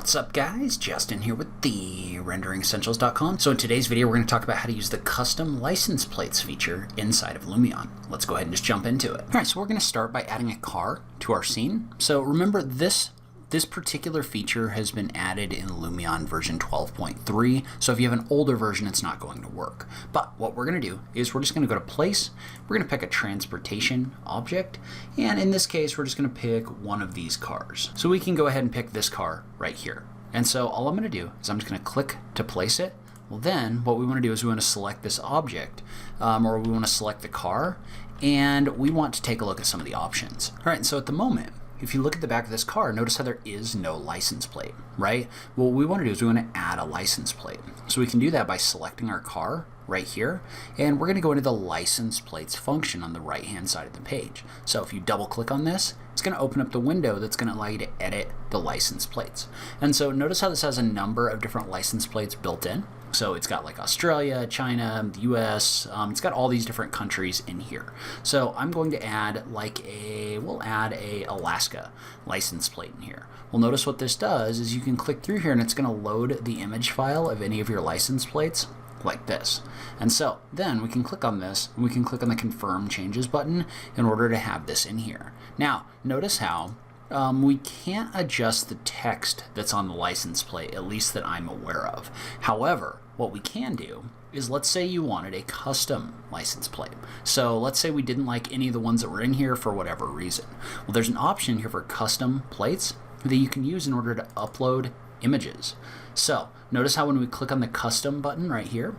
What's up guys, Justin here with the RenderingEssentials.com. So in today's video we're going to talk about how to use the custom license plates feature inside of Lumion. Let's go ahead and just jump into it. Alright, so we're going to start by adding a car to our scene. So remember this particular feature has been added in Lumion version 12.3, so if you have an older version it's not going to work. But what we're going to do is we're just going to go to place, we're going to pick a transportation object, and in this case we're just going to pick one of these cars. So we can go ahead and pick this car right here. And so all I'm going to do is I'm just going to click to place it. Well then what we want to do is we want to select this object, or we want to select the car, and we want to take a look at some of the options. Alright, and so at the moment, if you look at the back of this car, notice how there is no license plate, right? Well, what we want to do is we want to add a license plate. So we can do that by selecting our car right here, and we're going to go into the license plates function on the right hand side of the page. So if you double click on this, it's going to open up the window that's going to allow you to edit the license plates. And so notice how this has a number of different license plates built in. So it's got like Australia, China, the US, it's got all these different countries in here. So I'm going to add we'll add a Alaska license plate in here. Well, notice what this does is you can click through here and it's going to load the image file of any of your license plates like this. And so then we can click on this and we can click on the confirm changes button in order to have this in here. Now, notice how we can't adjust the text that's on the license plate, at least that I'm aware of. However, what we can do is, let's say you wanted a custom license plate. So let's say we didn't like any of the ones that were in here for whatever reason. Well, there's an option here for custom plates that you can use in order to upload images. So notice how when we click on the custom button right here,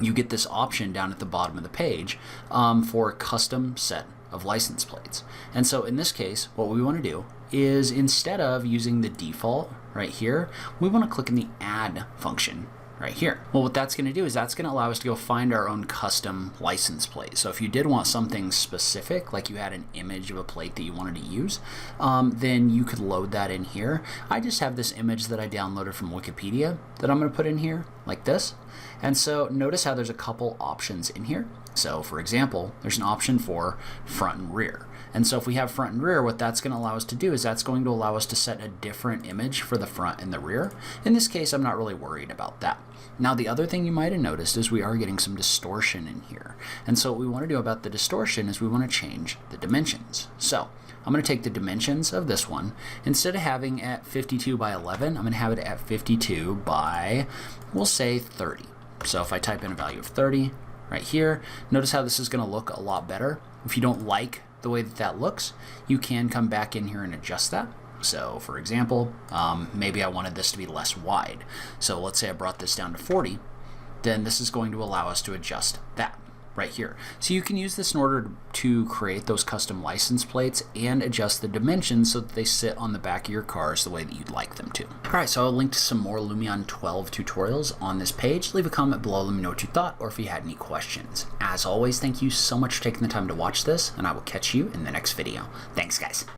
you get this option down at the bottom of the page for a custom set of license plates. And so in this case, what we want to do is, instead of using the default right here, we want to click in the add function right here. Well, what that's going to do is that's going to allow us to go find our own custom license plate. So if you did want something specific, like you had an image of a plate that you wanted to use, then you could load that in here. I just have this image that I downloaded from Wikipedia that I'm going to put in here like this. And so notice how there's a couple options in here. So for example, there's an option for front and rear. And so if we have front and rear, what that's going to allow us to do is that's going to allow us to set a different image for the front and the rear. In this case, I'm not really worried about that. Now, the other thing you might have noticed is we are getting some distortion in here. And so what we want to do about the distortion is we want to change the dimensions. So I'm going to take the dimensions of this one. Instead of having at 52 by 11, I'm going to have it at 52 by, we'll say 30. So if I type in a value of 30 right here, notice how this is going to look a lot better. If you don't like the way that looks, you can come back in here and adjust that. So for example, maybe I wanted this to be less wide. So let's say I brought this down to 40, then this is going to allow us to adjust that right here. So you can use this in order to create those custom license plates and adjust the dimensions so that they sit on the back of your cars the way that you'd like them to. Alright, so I'll link to some more Lumion 12 tutorials on this page. Leave a comment below, let me know what you thought, or if you had any questions. As always, thank you so much for taking the time to watch this, and I will catch you in the next video. Thanks guys.